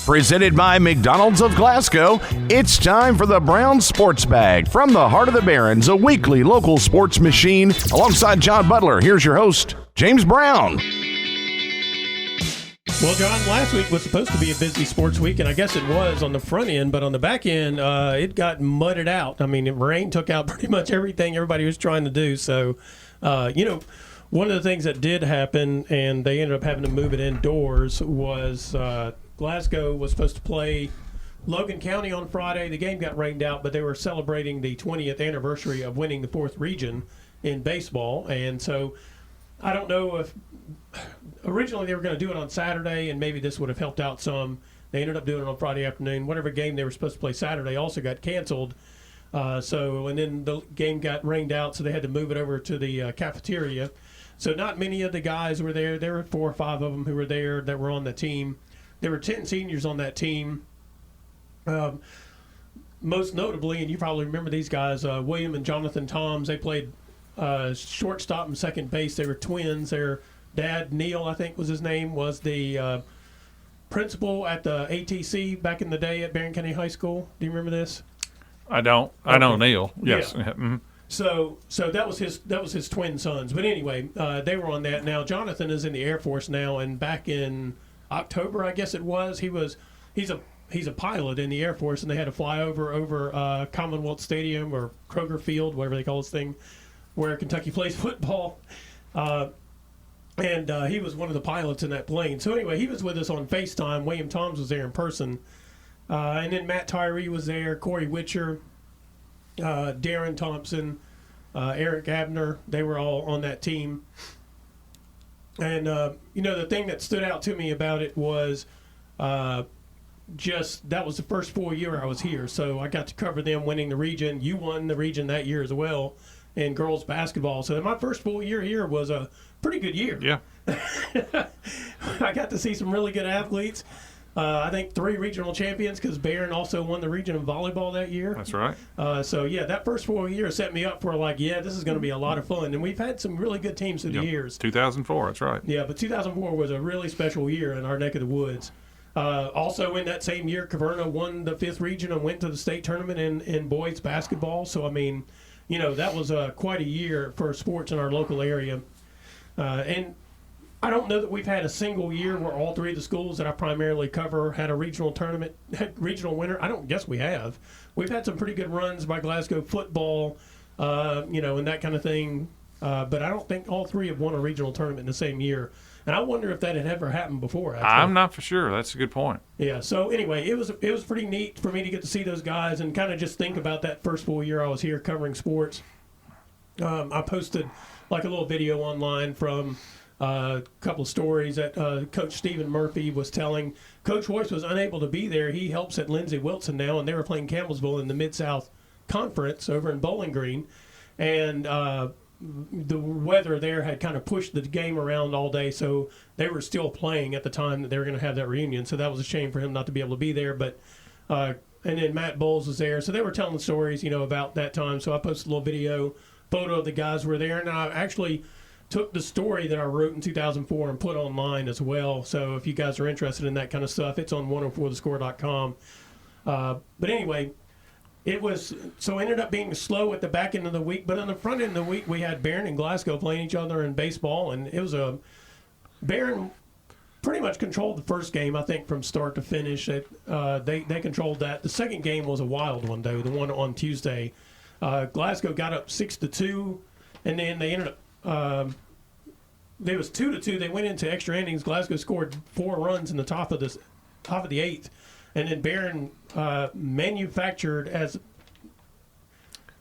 Presented by McDonald's of Glasgow, it's time for the Brown Sports Bag from the heart of the Barrens, a weekly local sports machine. Alongside John Butler, here's your host, James Brown. Well, John, last week was supposed to be a busy sports week, and I guess it was on the front end, but on the back end, it got mudded out. I mean, rain took out pretty much everything everybody was trying to do. So, one of the things that did happen, and they ended up having to move it indoors, was Glasgow was supposed to play Logan County on Friday. The game got rained out, but they were celebrating the 20th anniversary of winning the 4th region in baseball. And so I don't know if originally they were going to do it on Saturday, and maybe this would have helped out some. They ended up doing it on Friday afternoon. Whatever game they were supposed to play Saturday also got canceled. And then the game got rained out, so they had to move it over to the cafeteria. So not many of the guys were there. There were 4 or 5 of them who were there that were on the team. There were 10 seniors on that team. Most notably, and you probably remember these guys, William and Jonathan Toms. They played shortstop and second base. They were twins. Their dad, Neil, I think was his name, was the principal at the ATC back in the day at Barron County High School. Do you remember this? I don't. I know Neil. Yes. Yeah. Mm-hmm. So that was his twin sons. But anyway, they were on that. Now Jonathan is in the Air Force now, and back in October, I guess it was, he's a pilot in the Air Force, and they had to fly over Commonwealth Stadium or Kroger Field, whatever they call this thing, where Kentucky plays football. And he was one of the pilots in that plane. So anyway, he was with us on FaceTime. William Toms was there in person. And then Matt Tyree was there, Corey Witcher, Darren Thompson, Eric Abner. They were all on that team. And, the thing that stood out to me about it was that was the first full year I was here. So I got to cover them winning the region. You won the region that year as well in girls basketball. So my first full year here was a pretty good year. Yeah. I got to see some really good athletes. I think 3 regional champions, because Barron also won the region of volleyball that year. That's right. That first 4 years set me up for this is going to be a lot of fun. And we've had some really good teams through the years. 2004, that's right. Yeah, but 2004 was a really special year in our neck of the woods. Also in that same year, Caverna won the 5th region and went to the state tournament in boys basketball. So, that was quite a year for sports in our local area. And I don't know that we've had a single year where all 3 of the schools that I primarily cover had a regional tournament, regional winner. I don't guess we have. We've had some pretty good runs by Glasgow football, and that kind of thing. But I don't think all 3 have won a regional tournament in the same year. And I wonder if that had ever happened before. Actually. I'm not for sure. That's a good point. Yeah. So anyway, it was pretty neat for me to get to see those guys and kind of just think about that first full year I was here covering sports. I posted like a little video online from a couple of stories that Coach Stephen Murphy was telling. Coach Hoyce was unable to be there. He helps at Lindsey Wilson now, and they were playing Campbellsville in the Mid-South Conference over in Bowling Green. And the weather there had kind of pushed the game around all day, so they were still playing at the time that they were going to have that reunion. So that was a shame for him not to be able to be there. But and then Matt Bowles was there. So they were telling stories, about that time. So I posted a little photo of the guys who were there. And I actually took the story that I wrote in 2004 and put online as well. So if you guys are interested in that kind of stuff, it's on 104thescore.com. But anyway, ended up being slow at the back end of the week. But on the front end of the week, we had Barron and Glasgow playing each other in baseball. And it was Barron pretty much controlled the first game, I think, from start to finish. They controlled that. The second game was a wild one, though, the one on Tuesday. Glasgow got up 6-2, and then they ended up it was 2-2. They went into extra innings. Glasgow scored 4 runs in the top of the 8th, and then Barron manufactured as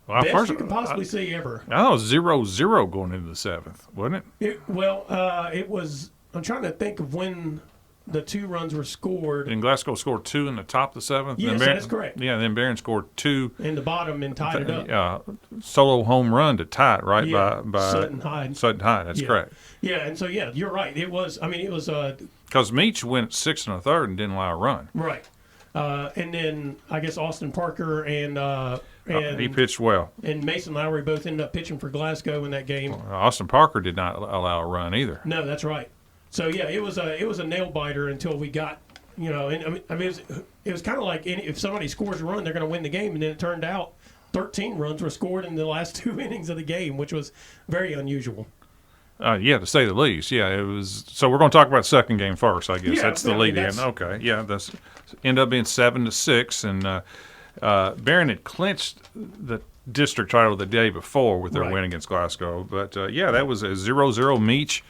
best you can possibly see ever. I thought it was 0-0 going into the 7th, wasn't it? It was. I'm trying to think of when the 2 runs were scored. And Glasgow scored 2 in the top of the 7th. Yes, that's correct. Yeah, then Barron scored 2 in the bottom and tied it up. Solo home run to tie it, right? Yeah, by Sutton Hyde. Sutton Hyde, that's correct. Yeah, and so you're right. It was. Because Meach went 6 1/3 and didn't allow a run. Right, and then I guess Austin Parker and he pitched well. And Mason Lowry both ended up pitching for Glasgow in that game. Austin Parker did not allow a run either. No, that's right. So yeah, it was a nail biter until we got And it was kind of like if somebody scores a run, they're going to win the game, and then it turned out 13 runs were scored in the last 2 innings of the game, which was very unusual. Yeah, to say the least. Yeah, it was. So we're going to talk about the second game first, I guess. Yeah, that's the lead in. Okay. Yeah, that's ended up being 7-6, and Barron had clinched the district title the day before with their win against Glasgow. But that was a 0-0 Meach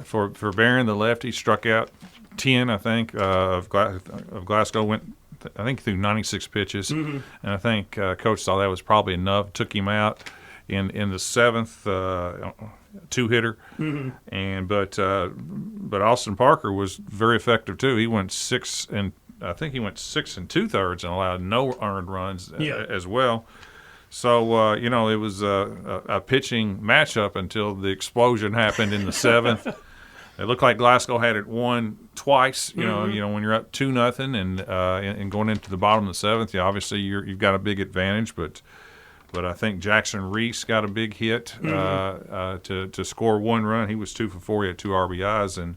for Barron. The lefty struck out 10, I think, of Glasgow. Went, I think, through 96 pitches, and I think Coach thought that was probably enough. Took him out in the seventh. Two-hitter, but Austin Parker was very effective too. He went 6 2/3 and allowed no earned runs as well. So it was a pitching matchup until the explosion happened in the seventh. It looked like Glasgow had it won twice. You know when you're up 2-0 and going into the bottom of the seventh, obviously you've got a big advantage, but I think Jackson Reese got a big hit to score 1 run. He was 2 for 4. He had 2 RBIs,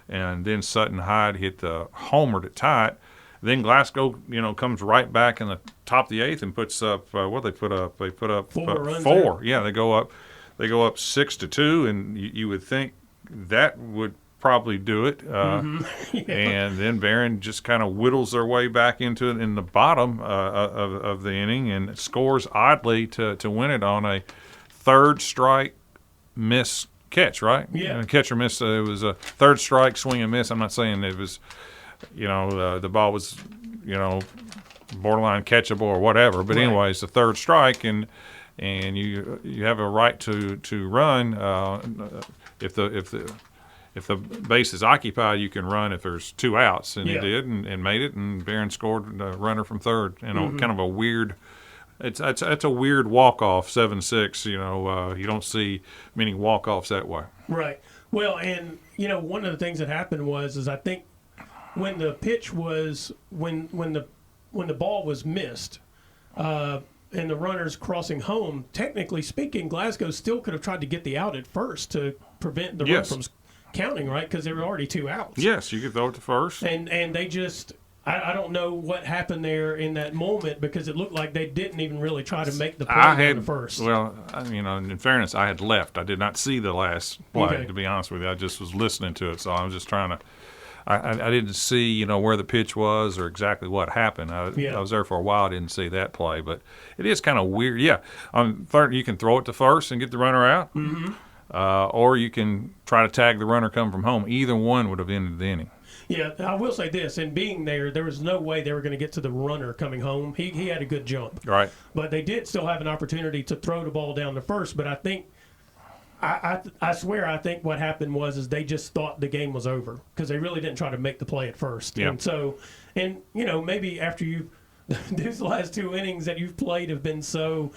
and then Sutton Hyde hit the homer to tie it. Then Glasgow, comes right back in the top of the 8th and puts up what they put up. They put up 4 runs. 4. Yeah, they go up 6-2, and you would think that would probably do it. And then Barron just kind of whittles their way back into it in the bottom of the inning and scores oddly to win it on a third strike miss catch, right? Yeah. Catch or miss. It was a third strike swing and miss. I'm not saying it was, the ball was, borderline catchable or whatever. But anyway, it's a third strike, and you have a right to run if the base is occupied, you can run if there's 2 outs, and he did and made it, and Barron scored a runner from third. Kind of a weird. It's a weird walk-off, 7-6. You don't see many walk-offs that way. Right. Well, and one of the things that happened was I think when the pitch was when the ball was missed, and the runners crossing home, technically speaking, Glasgow still could have tried to get the out at first to prevent the run from counting, right? Because there were already 2 outs. Yes, you could throw it to first. And they just, I don't know what happened there in that moment, because it looked like they didn't even really try to make the play on the first. Well, in fairness, I had left. I did not see the last play, to be honest with you. I just was listening to it, so I was just trying to. I didn't see, where the pitch was or exactly what happened. I was there for a while. I didn't see that play, but it is kind of weird. Yeah, on third, you can throw it to first and get the runner out. Or you can try to tag the runner come from home. Either one would have ended the inning. Yeah, I will say this. In being there was no way they were going to get to the runner coming home. He had a good jump. Right. But they did still have an opportunity to throw the ball down to first. But I think, I swear, I think what happened was they just thought the game was over, because they really didn't try to make the play at first. Yeah. And so, maybe after these last 2 innings that you've played have been so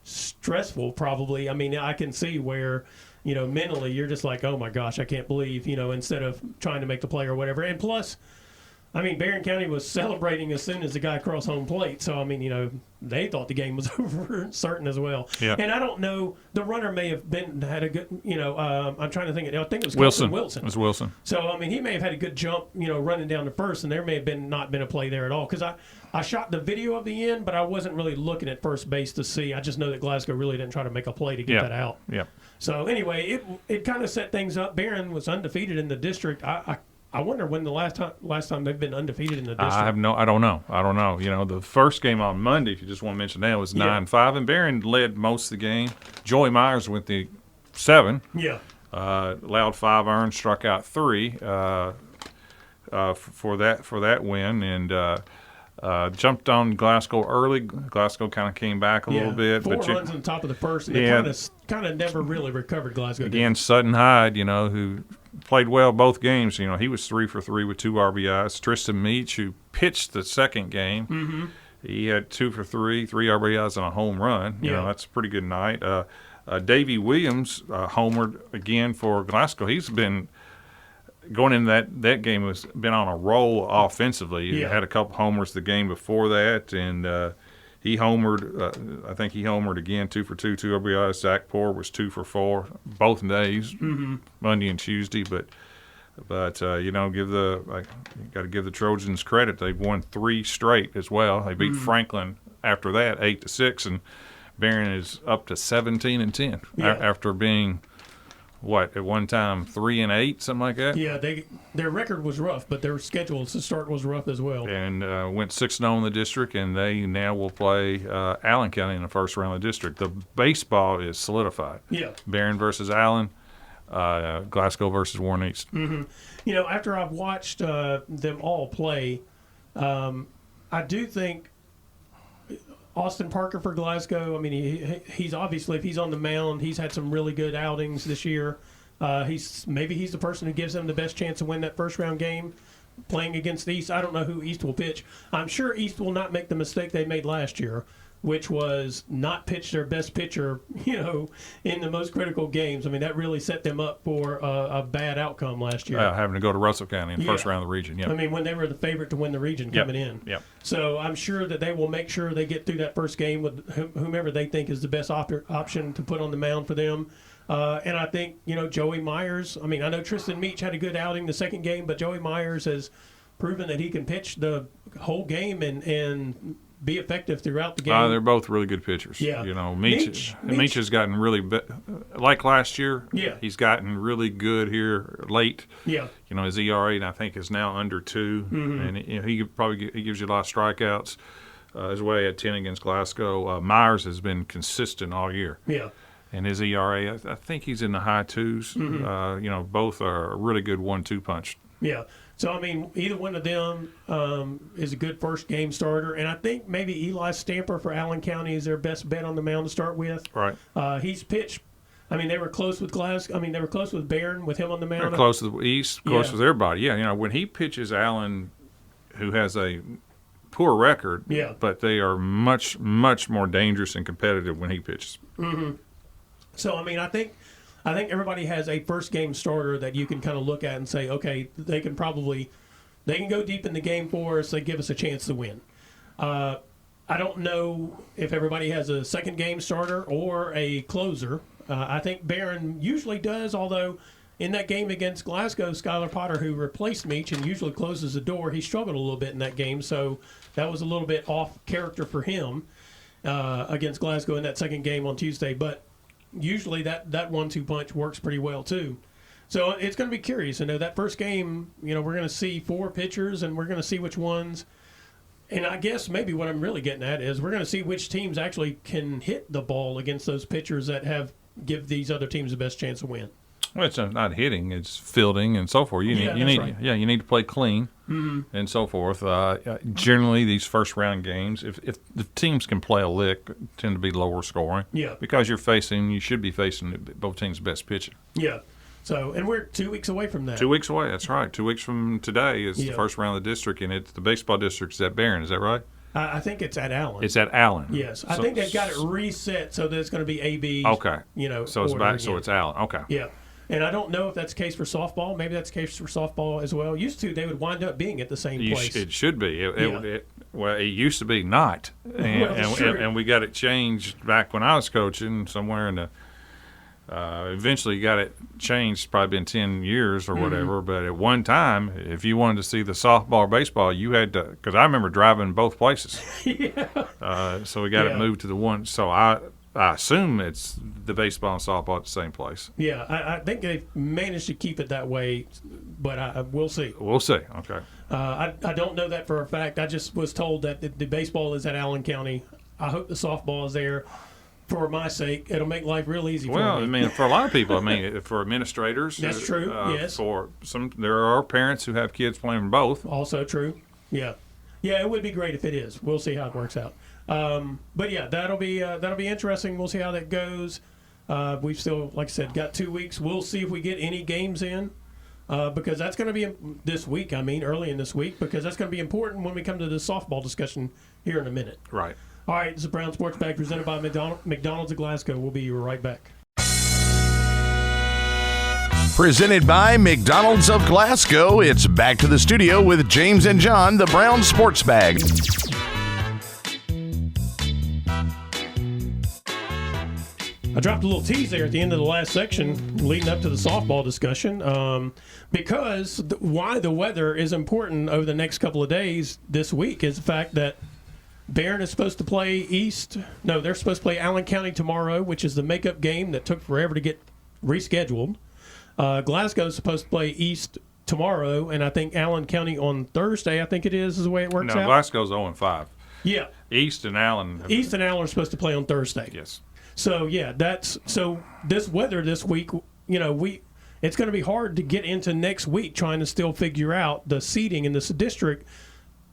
stressful, probably. I mean, I can see where, mentally you're just like, oh my gosh, I can't believe, instead of trying to make the play or whatever. And plus, I mean, Barron County was celebrating as soon as the guy crossed home plate. So, I mean, they thought the game was over, certain as well. Yeah. And I don't know, the runner may have had a good, I'm trying to think, I think it was Wilson. Wilson. It was Wilson. So, I mean, he may have had a good jump, running down to first, and there may have not been a play there at all. Because I shot the video of the end, but I wasn't really looking at first base to see. I just know that Glasgow really didn't try to make a play to get that out. Yeah. So, anyway, it kind of set things up. Barron was undefeated in the district. I wonder when the last time they've been undefeated in the district. I don't know. The first game on Monday, if you just want to mention that, was 9-5, and Barron led most of the game. Joey Myers went the 7. Yeah. Allowed 5 earned, struck out 3 for that win, and jumped on Glasgow early. Glasgow kind of came back a little bit. 4 runs on the top of the first, and they kind of never really recovered. Glasgow again. Sutton Hyde, who played well both games. He was 3 for 3 with 2 RBIs. Tristan Meach, who pitched the second game, he had 2 for 3 RBIs and a home run. That's a pretty good night. Davey Williams homered again for Glasgow. He's been going into that game, has been on a roll offensively. He had a couple homers the game before that, and he homered. I think he homered again, 2 for 2 RBIs. Zach Poore was 2 for 4 both days, Monday and Tuesday. But But you got to give the Trojans credit. They've won 3 straight as well. They beat Franklin after that 8-6, and Barron is up to 17-10 after being at one time 3-8, something like that. Yeah, their record was rough, but their schedule to start was rough as well. And went 6-0 in the district, and they now will play Allen County in the first round of the district. The baseball is solidified. Yeah, Barron versus Allen. Glasgow versus Warren East. Mm-hmm. After I've watched them all play, I do think Austin Parker for Glasgow, I mean, he's obviously, if he's on the mound, he's had some really good outings this year. He's the person who gives them the best chance to win that first round game playing against East. I don't know who East will pitch. I'm sure East will not make the mistake they made last year, which was not pitch their best pitcher, in the most critical games. I mean, that really set them up for a bad outcome last year. Having to go to Russell County in the first round of the region, I mean, when they were the favorite to win the region coming in. Yep. So I'm sure that they will make sure they get through that first game with whomever they think is the best option to put on the mound for them. And I think, Joey Myers, I mean, I know Tristan Meach had a good outing the second game, but Joey Myers has proven that he can pitch the whole game and be effective throughout the game. They're both really good pitchers. Yeah. Meach has gotten really like last year. Yeah. He's gotten really good here late. Yeah. His ERA, I think, is now under 2, and he gives you a lot of strikeouts. His way at 10 against Glasgow. Myers has been consistent all year. Yeah. And his ERA, I think he's in the high 2s. Both are a really good 1-2 punch. Yeah. So, I mean, either one of them is a good first game starter. And I think maybe Eli Stamper for Allen County is their best bet on the mound to start with. Right. He's pitched. I mean, they were close with Glasgow. I mean, they were close with Barron with him on the mound. They're close with East, close with everybody. Yeah, when he pitches Allen, who has a poor record, but they are much, much more dangerous and competitive when he pitches. Mm-hmm. So, I mean, I think everybody has a first game starter that you can kind of look at and say, okay, they can go deep in the game for us. They give us a chance to win. I don't know if everybody has a second game starter or a closer. I think Barron usually does, although in that game against Glasgow, Skylar Potter, who replaced Meach and usually closes the door, he struggled a little bit in that game. So that was a little bit off character for him against Glasgow in that second game on Tuesday. But usually that 1-2 punch works pretty well too. So it's going to be curious. That first game, we're going to see 4 pitchers, and we're going to see which ones. And I guess maybe what I'm really getting at is we're going to see which teams actually can hit the ball against those pitchers that give these other teams the best chance to win. Well, it's not hitting; it's fielding and so forth. You need to play clean and so forth. Generally, these first round games, if the teams can play a lick, tend to be lower scoring. Yeah, because you should be facing both teams' best pitching. Yeah. So, and we're 2 weeks away from that. 2 weeks away. That's right. 2 weeks from today is the first round of the district, and it's the baseball district is at Barron. Is that right? I think it's at Allen. It's at Allen. Yes, I think they've got it reset so that it's going to be AB. Okay. So it's back. Again. So it's Allen. Okay. Yeah. And I don't know if that's the case for softball. Maybe that's the case for softball as well. Used to, they would wind up being at the same place. It should be. It used to be not. And we got it changed back when I was coaching somewhere in the eventually got it changed, probably been 10 years or whatever. But at one time, if you wanted to see the softball or baseball, you had to, because I remember driving both places. So we got it moved to the one. So I assume it's the baseball and softball at the same place. Yeah, I think they've managed to keep it that way, but we'll see. We'll see. Okay. I don't know that for a fact. I just was told that the baseball is at Allen County. I hope the softball is there. For my sake, it'll make life real easy for me. Well, I mean, for a lot of people, for administrators. That's true, yes. For there are parents who have kids playing both. Also true. Yeah. Yeah, it would be great if it is. We'll see how it works out. But yeah, that'll be interesting. We'll see how that goes. We've still, like I said, got 2 weeks. We'll see if we get any games in because that's going to be this week. Early in this week, because that's going to be important when we come to the softball discussion here in a minute. Right. All right, this is Brown Sports Bag presented by McDonald's of Glasgow. We'll be right back. Presented by McDonald's of Glasgow, it's back to the studio with James and John, the Brown Sports Bag. I dropped a little tease there at the end of the last section leading up to the softball discussion because why the weather is important over the next couple of days this week is the fact that Barron is supposed to play they're supposed to play Allen County tomorrow, which is the makeup game that took forever to get rescheduled. Glasgow is supposed to play East tomorrow, and I think Allen County on Thursday, I think it is the way it works out. No, Glasgow's 0-5. Yeah. East and Allen are supposed to play on Thursday. Yes. So, yeah, so this weather this week, it's going to be hard to get into next week trying to still figure out the seeding in this district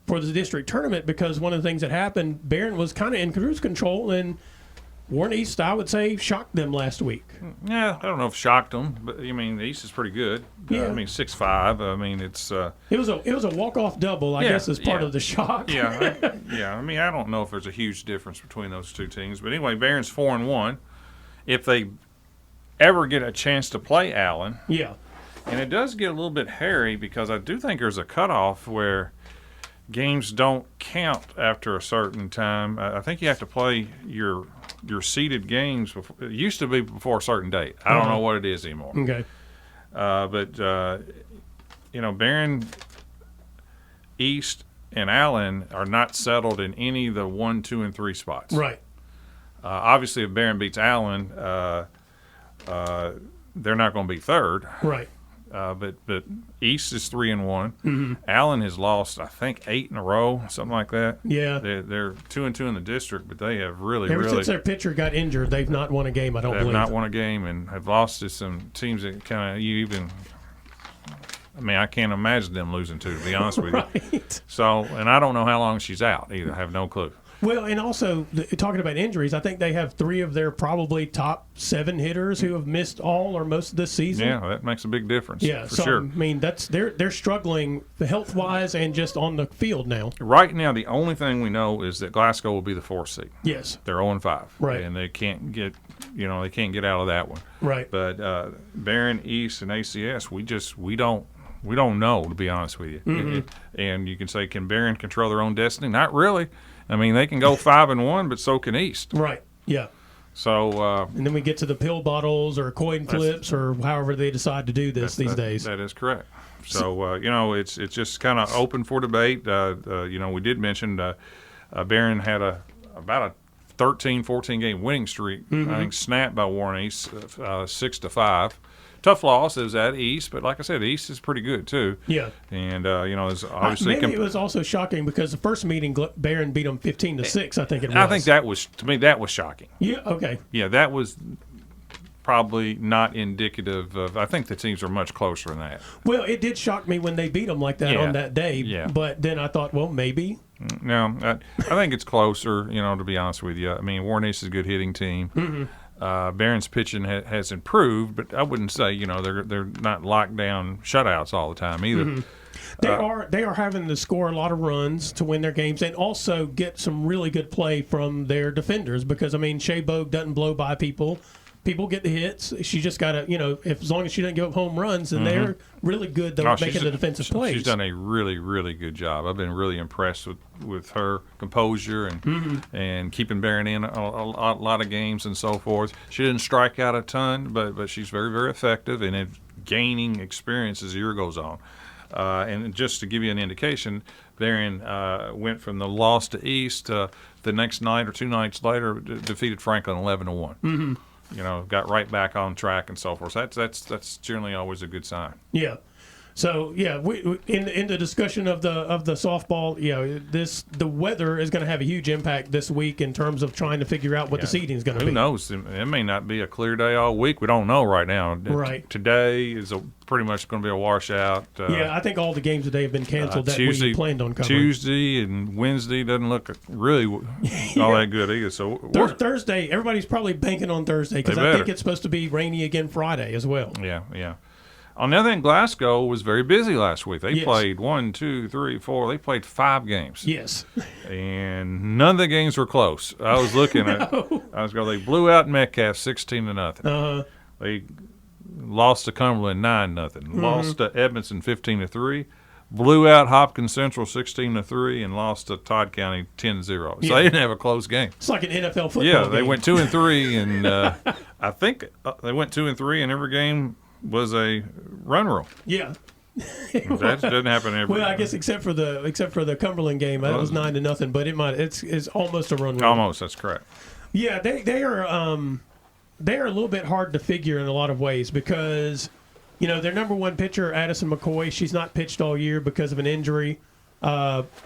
for the district tournament because one of the things that happened, Barron was kind of in cruise control, and Warren East, I would say, shocked them last week. Yeah, I don't know if shocked them, but I mean, the East is pretty good. Yeah. 6-5. I mean, it's. It was a walk-off double, I guess, as part of the shock. Yeah, I mean, I don't know if there's a huge difference between those two teams, but anyway, Barron's 4-1. If they ever get a chance to play Allen, yeah, and it does get a little bit hairy because I do think there's a cutoff where games don't count after a certain time. I think you have to play your seeded games before. It used to be before a certain date. I don't know what it is anymore. Okay. But Barron, East, and Allen are not settled in any of the 1, 2, and 3 spots. Right. Obviously, if Barron beats Allen, they're not going to be third. Right. But East is 3-1. Mm-hmm. Allen has lost, I think, 8 in a row, something like that. Yeah. They're 2-2 in the district, but they have really Ever since their pitcher got injured, they've not won a game. I don't believe. They've not won a game and have lost to some teams that kind of I can't imagine them losing to be honest with right. you. So, and I don't know how long she's out either. I have no clue. Well, and also, talking about injuries, I think they have 3 of their probably top 7 hitters who have missed all or most of this season. Yeah, that makes a big difference. Yeah, for sure. I mean, they're struggling health-wise and just on the field now. Right now, the only thing we know is that Glasgow will be the 4th seed. Yes. They're 0-5. Right. And they can't get out of that one. Right. But Barron, East, and ACS, we don't know, to be honest with you. Mm-hmm. And you can say, can Barron control their own destiny? Not really. I mean, they can go 5-1, but so can East. Right. Yeah. So. And then we get to the pill bottles or coin flips or however they decide to do this these days. That is correct. So it's just kind of open for debate. We did mention Barron had about a 13-14 game winning streak. Mm-hmm. I think snapped by Warren East 6-5. Tough loss. It was at East, but like I said, East is pretty good too. Yeah. And it's obviously maybe it was also shocking because the first meeting Barron beat them 15-6. I think it was. I think that was shocking. Yeah. Okay. Yeah, that was probably not indicative of. I think the teams are much closer than that. Well, it did shock me when they beat them like that on that day. Yeah. But then I thought, well, maybe. No, I think it's closer. To be honest with you, I mean, Warren East is a good hitting team. Mm-hmm. Barron's pitching has improved, but I wouldn't say they're not locked down shutouts all the time either. Mm-hmm. They are having to score a lot of runs to win their games and also get some really good play from their defenders because Shea Bogue doesn't blow by people. People get the hits. She just got to, as long as she doesn't give up home runs, then they're really good making the defensive plays. She's done a really, really good job. I've been really impressed with her composure and keeping Barron in a lot of games and so forth. She didn't strike out a ton, but she's very, very effective and gaining experience as the year goes on. And just to give you an indication, Barron went from the loss to East the next night or 2 nights later, defeated Franklin 11-1. Mm-hmm. Got right back on track and so forth. So that's generally always a good sign. Yeah. So yeah, we in the discussion of the softball, the weather is going to have a huge impact this week in terms of trying to figure out what the seeding is going to be. Who knows? It may not be a clear day all week. We don't know right now. Right. Today is pretty much going to be a washout. I think all the games today have been canceled that we planned on covering. Tuesday and Wednesday doesn't look really all that good either. So Thursday, everybody's probably banking on Thursday because I think it's supposed to be rainy again Friday as well. Yeah. On the other hand, Glasgow was very busy last week. They played 1, 2, 3, 4. They played 5 games. Yes. And none of the games were close. I was looking at. They blew out Metcalf 16-0. Uh-huh. They lost to Cumberland 9-0. Mm-hmm. Lost to Edmondson 15-3. blew out Hopkins Central 16-3 and lost to Todd County 10-0. So they didn't have a close game. It's like an NFL football Yeah, game. they went 2-3, and I think they went 2-3, and every game was a run rule. Yeah. That doesn't happen every. Well, I guess except for the Cumberland game, that was 9-0, but it's almost a run rule. Almost, that's correct. Yeah, they are a little bit hard to figure in a lot of ways because, their number one pitcher, Addison McCoy, she's not pitched all year because of an injury.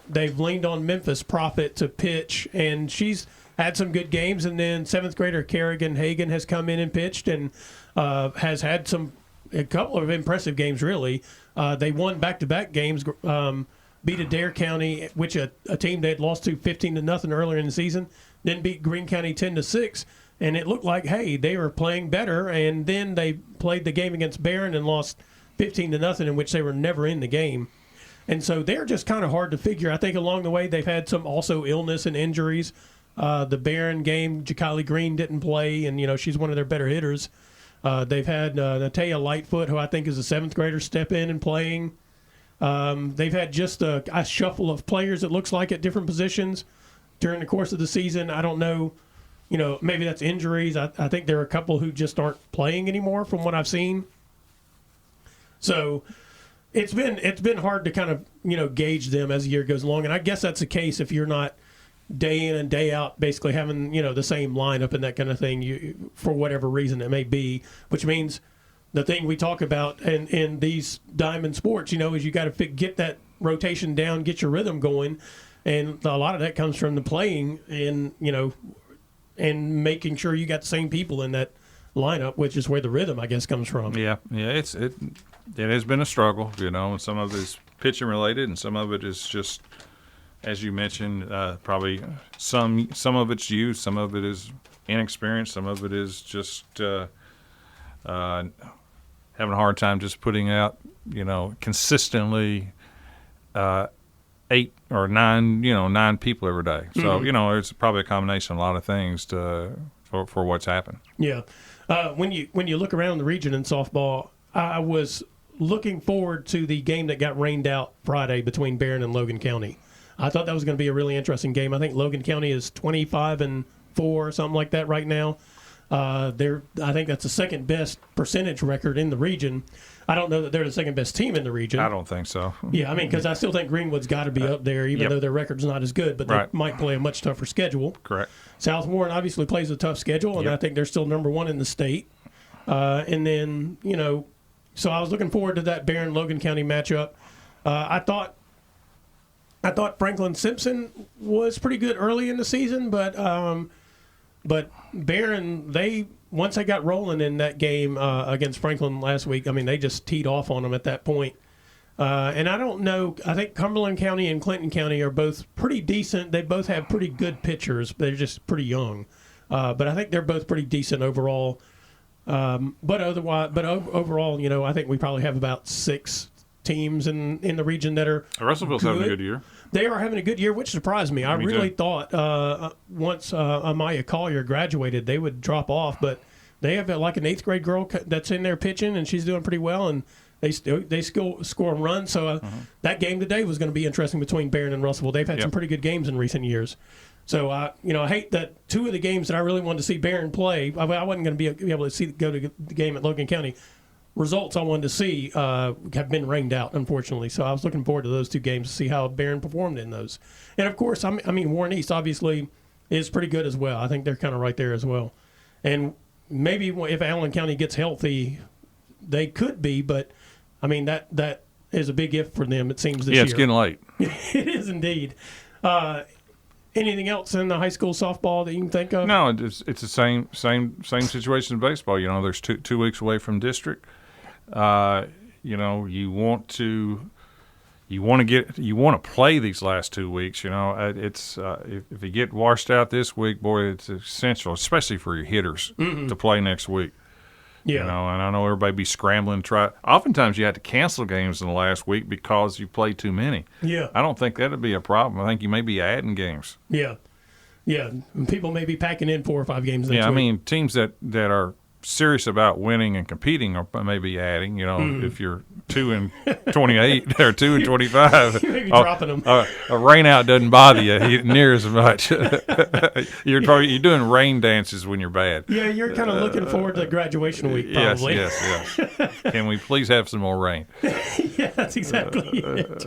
They've leaned on Memphis Prophet to pitch, and she's had some good games. And then seventh grader Kerrigan Hagan has come in and pitched and has had a couple of impressive games, really. They won back-to-back games, beat Adair County, which a team they had lost to 15-0 earlier in the season, then beat Greene County 10-6. And it looked like, hey, they were playing better. And then they played the game against Barron and lost 15-0, in which they were never in the game. And so they're just kind of hard to figure. I think along the way they've had some also illness and injuries. The Barron game, Jakali Green didn't play, and she's one of their better hitters. They've had Natea Lightfoot, who I think is a seventh grader, step in and playing. They've had just a shuffle of players, it looks like, at different positions during the course of the season. I don't know. Maybe that's injuries. I think there are a couple who just aren't playing anymore from what I've seen. So it's been hard to kind of, gauge them as the year goes along. And I guess that's the case if you're not day in and day out basically having, the same lineup and that kind of thing for whatever reason it may be, which means the thing we talk about in these diamond sports, is you got to get that rotation down, get your rhythm going. And a lot of that comes from the playing and, and making sure you got the same people in that lineup, which is where the rhythm, I guess, comes from. Yeah, it has been a struggle, and some of it is pitching related, and some of it is just, as you mentioned, probably some of it's youth, some of it is inexperience, some of it is just having a hard time just putting out, consistently 8 or 9 people every day. So, it's probably a combination of a lot of things for what's happened. Yeah. When you look around the region in softball, I was looking forward to the game that got rained out Friday between Barron and Logan County. I thought that was going to be a really interesting game. I think Logan County is 25-4, something like that right now. I think that's the second best percentage record in the region. I don't know that they're the second best team in the region. I don't think so. Yeah, because I still think Greenwood's got to be up there, even though their record's not as good, but they might play a much tougher schedule. Correct. South Warren obviously plays a tough schedule, and I think they're still number one in the state. And then, so I was looking forward to that Barron-Logan County matchup. I thought Franklin Simpson was pretty good early in the season, but Barron, once they got rolling in that game against Franklin last week, they just teed off on them at that point. And I don't know, I think Cumberland County and Clinton County are both pretty decent. They both have pretty good pitchers. They're just pretty young. But I think they're both pretty decent overall. But overall, I think we probably have about 6 teams in the region that are Russellville's having a good year. They are having a good year, which surprised me. I really thought once Amaya Collier graduated, they would drop off, but they have like an 8th grade girl that's in there pitching, and she's doing pretty well, and they score runs. So that game today was going to be interesting between Barron and Russellville. They've had some pretty good games in recent years. So I hate that 2 of the games that I really wanted to see Barron play, I wasn't going to be able to go to the game at Logan County. Results I wanted to see have been rained out, unfortunately. So I was looking forward to those 2 games to see how Barron performed in those. And, of course, Warren East obviously is pretty good as well. I think they're kind of right there as well. And maybe if Allen County gets healthy, they could be. But, that is a big if for them, it seems, this year. Yeah, it's getting late. It is indeed. Anything else in the high school softball that you can think of? No, it's the same situation in baseball. There's two weeks away from district. You want to play these last 2 weeks. It's if you get washed out this week, boy, it's essential, especially for your hitters, to play next week. Yeah. And I know everybody be scrambling to try. Oftentimes you have to cancel games in the last week because you played too many. Yeah. I don't think that would be a problem. I think you may be adding games. Yeah. Yeah. And people may be packing in 4 or 5 games next week. Teams that are serious about winning and competing, or maybe adding, if you're 2-28 or 2-25, maybe dropping them. A rain out doesn't bother you near as much. You're doing rain dances when you're bad. Yeah, you're kind of looking forward to graduation week, probably. Yes. Can we please have some more rain? Yeah, that's exactly it.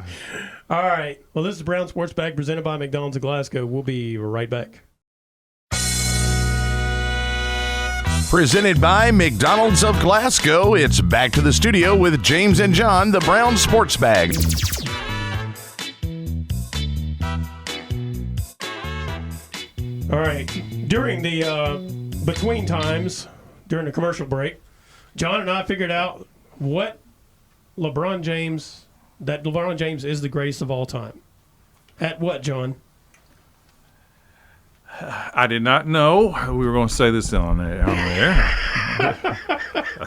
All right. Well, this is Brown Sports Bag presented by McDonald's of Glasgow. We'll be right back. Presented by McDonald's of Glasgow, it's back to the studio with James and John, the Brown Sports Bag. All right. During the between times, during the commercial break, John and I figured out that LeBron James is the greatest of all time. At what, John? I did not know we were going to say this on there. I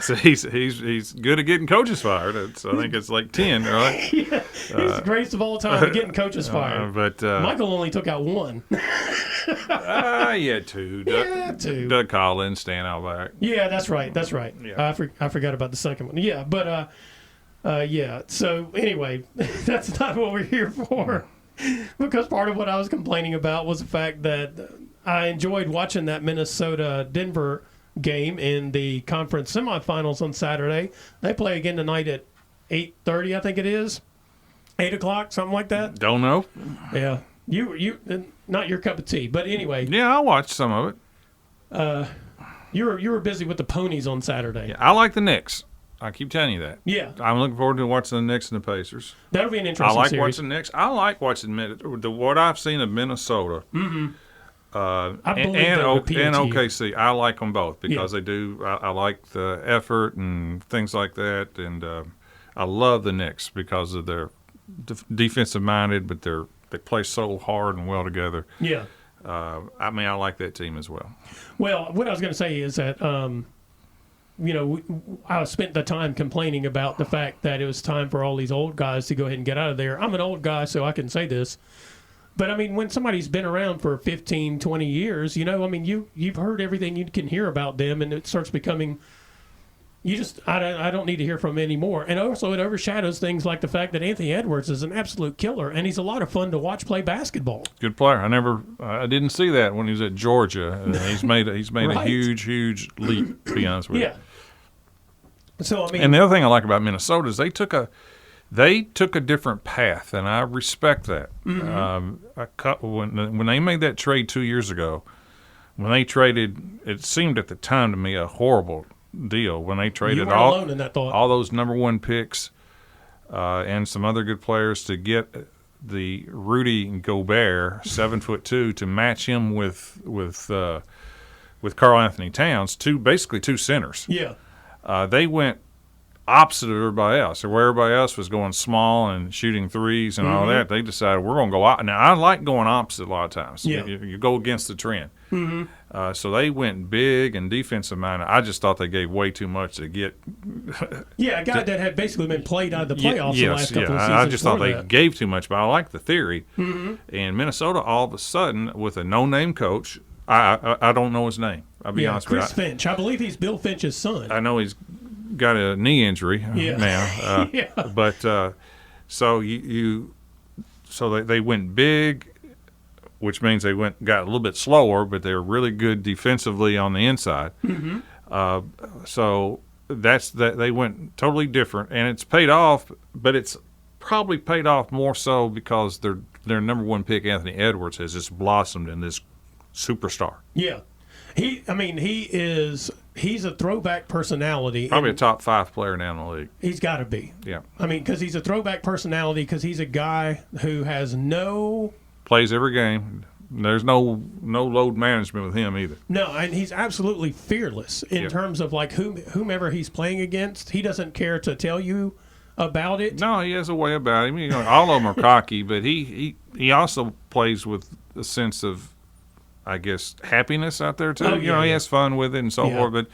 said he's good at getting coaches fired. I think it's like 10, right? Yeah, he's the greatest of all time at getting coaches fired. But Michael only took out one. Yeah, two. Two. Doug Collins, Stan Alback. Yeah, that's right. Yeah. I forgot about the second one. Yeah, but yeah. So anyway, that's not what we're here for. Because part of what I was complaining about was the fact that I enjoyed watching that Minnesota-Denver game in the conference semifinals on Saturday. They play again tonight at 8:30, I think it is. 8 o'clock, something like that. Don't know. Yeah. You not your cup of tea. But anyway. Yeah, I watched some of it. You were busy with the ponies on Saturday. Yeah, I like the Knicks. I keep telling you that. Yeah. I'm looking forward to watching the Knicks and the Pacers. That'll be an interesting series. watching the Knicks. I like watching what I've seen of Minnesota. Mm-hmm. And OKC. I like them both because they do. I like the effort and things like that. And I love the Knicks because of their defensive minded, but they play so hard and well together. Yeah. I like that team as well. Well, what I was going to say is that I spent the time complaining about the fact that it was time for all these old guys to go ahead and get out of there. I'm an old guy, so I can say this. But, when somebody's been around for 15, 20 years, you've heard everything you can hear about them, and it starts becoming I don't need to hear from them anymore. And also it overshadows things like the fact that Anthony Edwards is an absolute killer, and he's a lot of fun to watch play basketball. Good player. I didn't see that when he was at Georgia. He's made right. A huge leap, to be honest with you. Yeah. So and the other thing I like about Minnesota is they took a different path, and I respect that. Mm-hmm. When they made that trade 2 years ago, when they traded, it seemed at the time to me a horrible deal. When they traded all those number one picks and some other good players to get the Rudy Gobert 7'2" to match him with Karl Anthony Towns, basically two centers. Yeah. They went opposite of everybody else. So where everybody else was going small and shooting threes and all that, they decided we're going to go out. Now, I like going opposite a lot of times. Yeah. You go against the trend. Mm-hmm. So they went big and defensive minded. I just thought they gave way too much to get. Yeah, a guy that had basically been played out of the playoffs the last couple of seasons. I just thought they gave too much, but I like the theory. Mm-hmm. And Minnesota, all of a sudden, with a no-name coach, I don't know his name. I'll be honest with you. Chris Finch. I believe he's Bill Finch's son. I know he's got a knee injury now. Yeah. But so they went big, which means they got a little bit slower, but they're really good defensively on the inside. Mm-hmm. So that's that. They went totally different, and it's paid off. But it's probably paid off more so because their number one pick, Anthony Edwards, has just blossomed in this superstar. Yeah. He's a throwback personality. Probably a top 5 player now in the league. He's got to be. Yeah. Because he's a throwback personality, because he's a guy who has plays every game. There's no load management with him either. No, and he's absolutely fearless in terms of like whomever he's playing against. He doesn't care to tell you about it. No, he has a way about him. All of them are cocky, but he also plays with a sense of, I guess, happiness out there too. Oh, he has fun with it and so forth.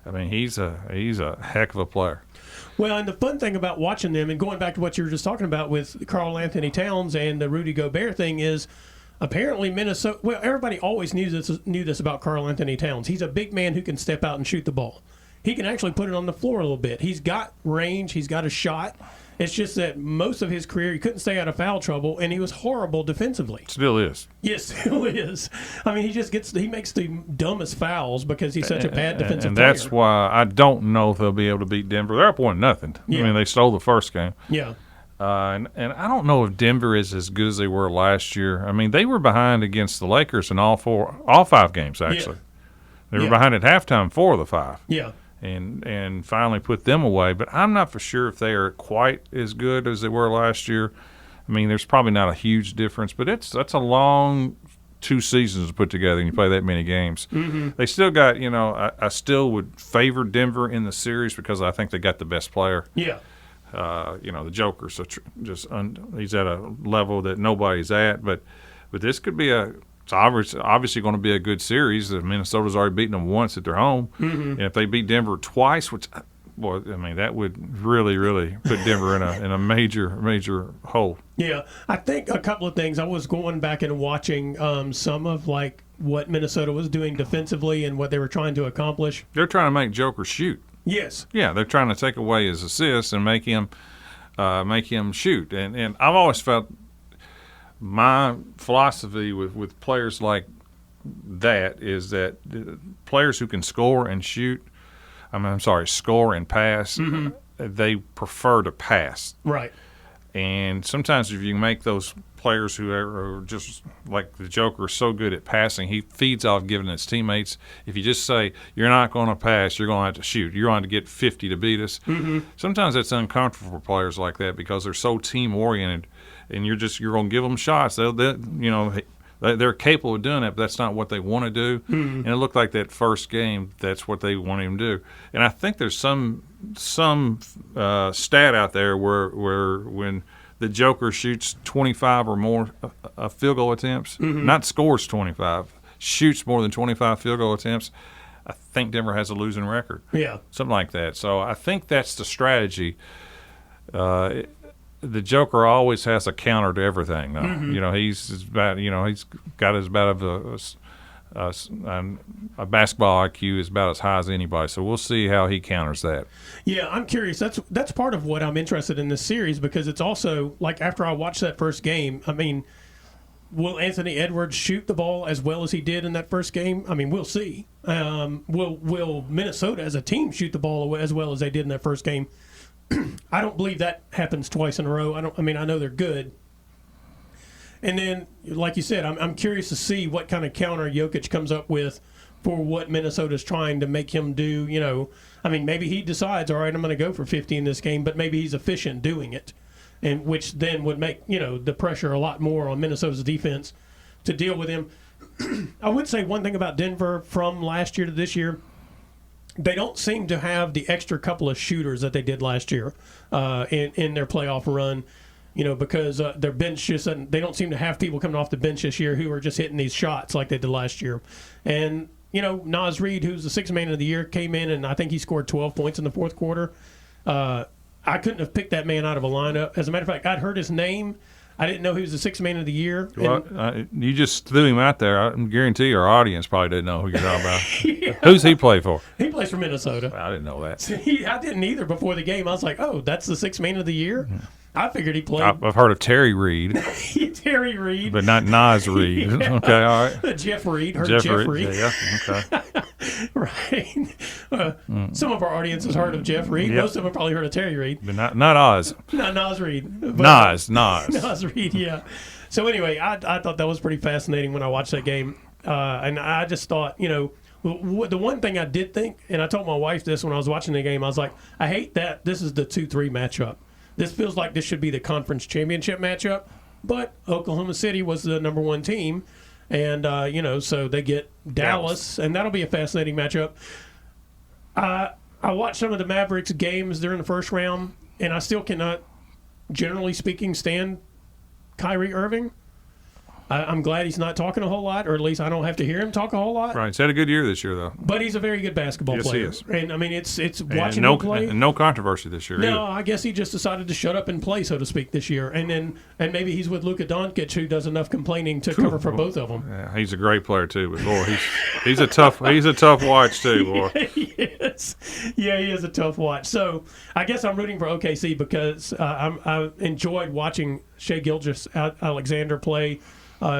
But he's a heck of a player. Well, and the fun thing about watching them, and going back to what you were just talking about with Karl Anthony Towns and the Rudy Gobert thing, is apparently Minnesota. Well, everybody always knew this about Karl Anthony Towns. He's a big man who can step out and shoot the ball. he can actually put it on the floor a little bit. He's got range. He's got a shot. It's just that most of his career, he couldn't stay out of foul trouble, and he was horrible defensively. Still is. Yes, still is. I mean, he makes the dumbest fouls because he's such a bad defensive and player. that's why I don't know if they'll be able to beat Denver. They're up 1-0. Yeah. I mean, they stole the first game. Yeah. And I don't know if Denver is as good as they were last year. I mean, they were behind against the Lakers in all 5 games, actually. They were behind at halftime 4 of the 5. Yeah. And finally put them away. But I'm not for sure if they are quite as good as they were last year. I mean, there's probably not a huge difference, but that's a long 2 seasons to put together and you play that many games. Mm-hmm. They still got, I still would favor Denver in the series because I think they got the best player. Yeah. The Joker's he's at a level that nobody's at. But this could be it's obviously going to be a good series. Minnesota's already beaten them once at their home. Mm-hmm. And if they beat Denver twice, that would really, really put Denver in a major hole. Yeah, I think a couple of things. I was going back and watching some of what Minnesota was doing defensively and what they were trying to accomplish. They're trying to make Joker shoot. Yes. Yeah, they're trying to take away his assists and make him shoot. And I've always felt my philosophy with players like that is that players who can score and shoot, score and pass, mm-hmm. they prefer to pass. Right. And sometimes if you make those players who are just like the Joker so good at passing, he feeds off giving his teammates. If you just say, you're not going to pass, you're going to have to shoot. You're going to get 50 to beat us. Mm-hmm. Sometimes that's uncomfortable for players like that because they're so team-oriented, and you're going to give them shots. They're capable of doing that, but that's not what they want to do. Mm-hmm. And it looked like that first game, that's what they want him to do. And I think there's some stat out there where when the Joker shoots 25 or more field goal attempts, mm-hmm. not scores 25, shoots more than 25 field goal attempts, I think Denver has a losing record. Yeah. Something like that. So I think that's the strategy. The Joker always has a counter to everything. Though. Mm-hmm. He's got a basketball IQ is about as high as anybody. So we'll see how he counters that. Yeah, I'm curious. That's part of what I'm interested in this series because it's also like after I watched that first game. I mean, will Anthony Edwards shoot the ball as well as he did in that first game? I mean, we'll see. Will Minnesota as a team shoot the ball as well as they did in that first game? I don't believe that happens twice in a row. I know they're good. And then, like you said, I'm curious to see what kind of counter Jokic comes up with for what Minnesota's trying to make him do. Maybe he decides, all right, I'm going to go for 50 in this game, but maybe he's efficient doing it, and which then would make the pressure a lot more on Minnesota's defense to deal with him. I would say one thing about Denver from last year to this year. They don't seem to have the extra couple of shooters that they did last year in their playoff run, because their bench they don't seem to have people coming off the bench this year who are just hitting these shots like they did last year. And, Naz Reid, who's the sixth man of the year, came in and I think he scored 12 points in the fourth quarter. I couldn't have picked that man out of a lineup. As a matter of fact, I'd heard his name. I didn't know he was the sixth man of the year. Well, you just threw him out there. I guarantee our audience probably didn't know who you're talking about. Yeah. Who's he play for? He plays for Minnesota. I didn't know that. I didn't either before the game. I was like, oh, that's the sixth man of the year? I figured he played. I've heard of Terry Reid. Terry Reid. But not Naz Reid. Yeah. Okay, all right. Jeff Reid. Jeff Reid. Yeah, okay. Right. Some of our audience has heard of Jeff Reid. Yep. Most of them probably heard of Terry Reid. But not Oz. Not Naz Reid. Naz. Naz Reid, yeah. So anyway, I thought that was pretty fascinating when I watched that game. And I just thought, the one thing I did think, and I told my wife this when I was watching the game, I was like, I hate that this is the 2-3 matchup. This feels like this should be the conference championship matchup, but Oklahoma City was the number one team, and, so they get Dallas, and that'll be a fascinating matchup. I watched some of the Mavericks games during the first round, and I still cannot, generally speaking, stand Kyrie Irving. I'm glad he's not talking a whole lot, or at least I don't have to hear him talk a whole lot. Right. He's had a good year this year, though. But he's a very good basketball player. Yes, he is. And, I mean, it's watching no, him play. And no controversy this year. No, either. I guess he just decided to shut up and play, so to speak, this year. And maybe he's with Luka Doncic, who does enough complaining to cover for both of them. Yeah, he's a great player, too. But, boy, he's a tough watch, too, boy. Yes. Yeah, he is a tough watch. So I guess I'm rooting for OKC because I enjoyed watching Shai Gilgeous-Alexander play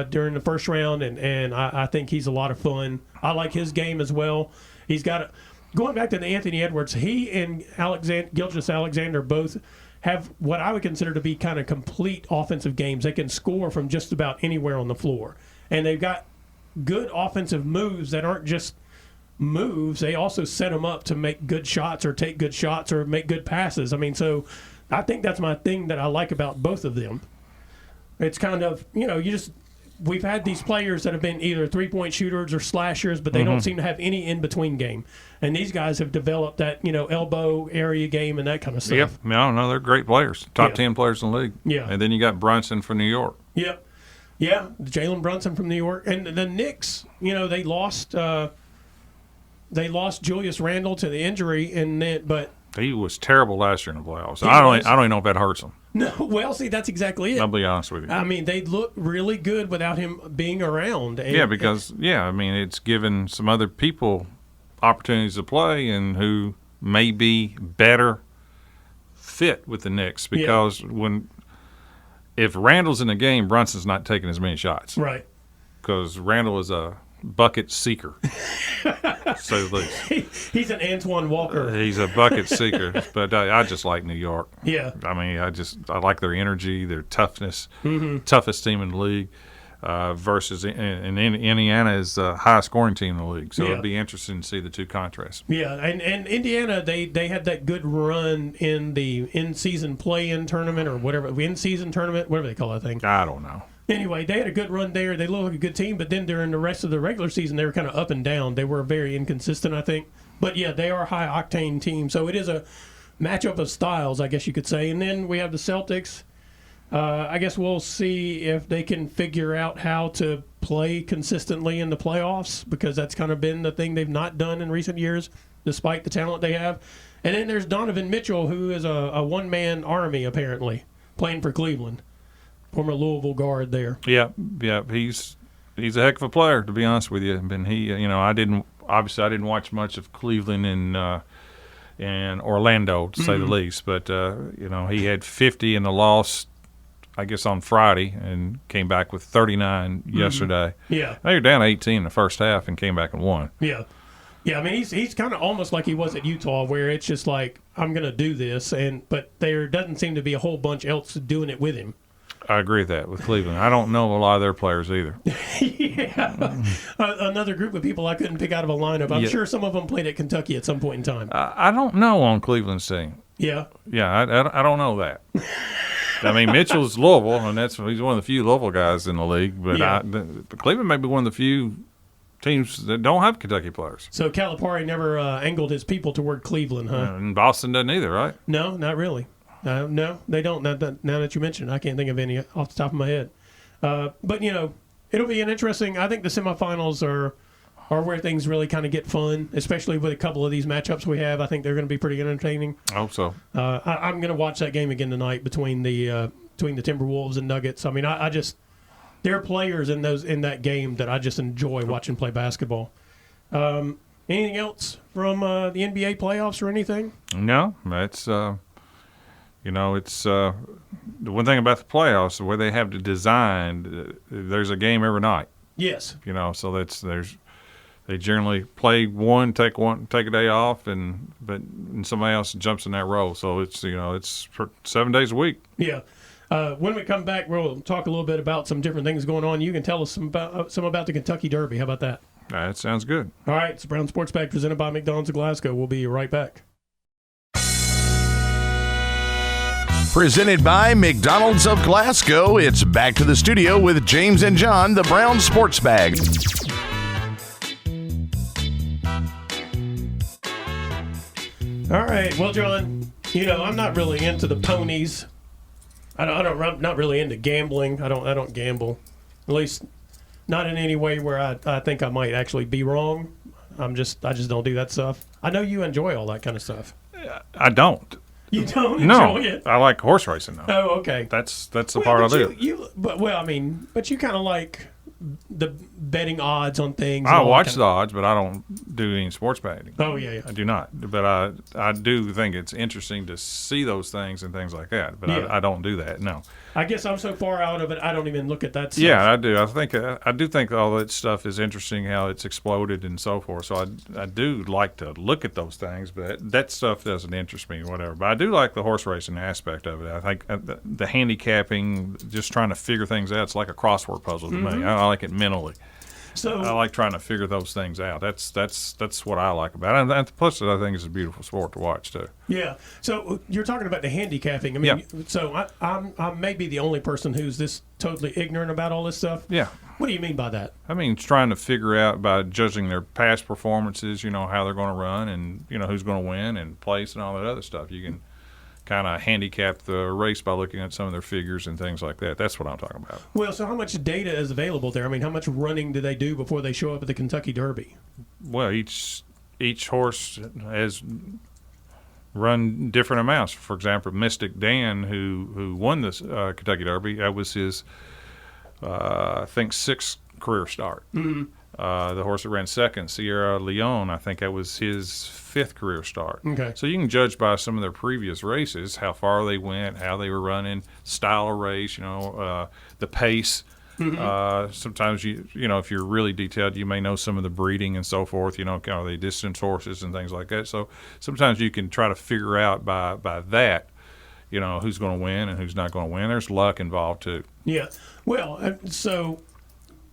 during the first round, and I think he's a lot of fun. I like his game as well. He's got going back to the Anthony Edwards, he and Gilgeous-Alexander both have what I would consider to be kind of complete offensive games. They can score from just about anywhere on the floor. And they've got good offensive moves that aren't just moves. They also set them up to make good shots or take good shots or make good passes. I mean, so I think that's my thing that I like about both of them. It's kind of, we've had these players that have been either three-point shooters or slashers, but they don't seem to have any in-between game. And these guys have developed that, elbow area game and that kind of stuff. Yep. No, they're great players. Top 10 players in the league. Yeah. And then you got Brunson from New York. Yep. Yeah, Jalen Brunson from New York. And the Knicks, they lost Julius Randle to the injury, but he was terrible last year in the playoffs. I don't even know if that hurts him. No, well, see, that's exactly it. I'll be honest with you. I mean, they look really good without him being around. It's given some other people opportunities to play and who may be better fit with the Knicks because if Randall's in the game, Brunson's not taking as many shots. Right. Because Randall is a bucket seeker, so the least. He's an Antoine Walker. He's a bucket seeker, but I just like New York. Yeah. I mean, I like their energy, their toughness, toughest team in the league, versus and Indiana is the highest scoring team in the league. So it'd be interesting to see the two contrasts. Yeah, and Indiana, they had that good run in the in-season play-in tournament or whatever, in-season tournament, whatever they call that thing. I don't know. Anyway, they had a good run there. They looked like a good team, but then during the rest of the regular season, they were kind of up and down. They were very inconsistent, I think. But, yeah, they are a high-octane team. So it is a matchup of styles, I guess you could say. And then we have the Celtics. I guess we'll see if they can figure out how to play consistently in the playoffs because that's kind of been the thing they've not done in recent years, despite the talent they have. And then there's Donovan Mitchell, who is a one-man army, apparently, playing for Cleveland. Former Louisville guard there. Yeah, he's a heck of a player, to be honest with you. And he, I didn't watch much of Cleveland and Orlando, to say the least. But he had 50 in the loss, I guess, on Friday, and came back with 39 yesterday. Yeah, they were down 18 in the first half and came back and won. Yeah. Yeah, I mean, he's kind of almost like he was at Utah, where it's just like, I'm going to do this, but there doesn't seem to be a whole bunch else doing it with him. I agree with that with Cleveland. I don't know a lot of their players either. Yeah. Another group of people I couldn't pick out of a lineup. I'm sure some of them played at Kentucky at some point in time. I don't know on Cleveland's team. Yeah. Yeah, I don't know that. I mean, Mitchell's Louisville, and he's one of the few Louisville guys in the league. But Cleveland may be one of the few teams that don't have Kentucky players. So Calipari never angled his people toward Cleveland, huh? And Boston doesn't either, right? No, not really. No, they don't. Now that you mention it, I can't think of any off the top of my head. But, it'll be an interesting – I think the semifinals are where things really kind of get fun, especially with a couple of these matchups we have. I think they're going to be pretty entertaining. I hope so. I'm going to watch that game again tonight between the Timberwolves and Nuggets. I mean, I just – there are players in that game that I just enjoy watching play basketball. Anything else from the NBA playoffs or anything? No, that's it's the one thing about the playoffs, where they have it designed, there's a game every night. Yes. So they generally play one, take a day off, and somebody else jumps in that role. So it's for 7 days a week. Yeah. When we come back, we'll talk a little bit about some different things going on. You can tell us some about the Kentucky Derby. How about that? That sounds good. All right. It's Brown Sports Bag presented by McDonald's of Glasgow. We'll be right back. Presented by McDonald's of Glasgow, it's back to the studio with James and John, the Brown Sports Bag. All right. Well, John, I'm not really into the ponies. I'm not really into gambling. I don't gamble. At least not in any way where I think I might actually be wrong. I just don't do that stuff. I know you enjoy all that kind of stuff. I don't. You don't No, enjoy it? I like horse racing though. Oh, okay. That's the part I do. But you kind of like the betting odds on things. I watch the odds, but I don't do any sports betting. Oh, yeah. I do not. But I do think it's interesting to see those things and things like that. But Yeah. I don't do that. No. I guess I'm so far out of it, I don't even look at that stuff. Yeah, I do. I do think all that stuff is interesting, how it's exploded and so forth. So I do like to look at those things, but that stuff doesn't interest me or whatever. But I do like the horse racing aspect of it. I think the handicapping, just trying to figure things out, it's like a crossword puzzle to me. I like it mentally. So I like trying to figure those things out. That's what I like about it. And plus, I think it's a beautiful sport to watch too. yeah. So you're talking about the handicapping. I mean, so I may be the only person who's this totally ignorant about all this stuff. Yeah. What do you mean by that? I mean, it's trying to figure out by judging their past performances, how they're going to run and, who's going to win and place and all that other stuff. You can kind of handicap the race by looking at some of their figures and things like that. That's what I'm talking about. Well, so how much data is available there? I mean, how much running do they do before they show up at the Kentucky Derby? Well, each horse has run different amounts. For example, Mystic Dan, who won this Kentucky Derby, that was his, I think, 6th career start. Mm-hmm. The horse that ran second, Sierra Leone, I think that was his 5th career start. Okay. So you can judge by some of their previous races how far they went, how they were running, style of race, the pace. Mm-hmm. Sometimes if you're really detailed, you may know some of the breeding and so forth. Are they distance horses and things like that. So sometimes you can try to figure out by that, who's going to win and who's not going to win. There's luck involved too. Yeah. Well, so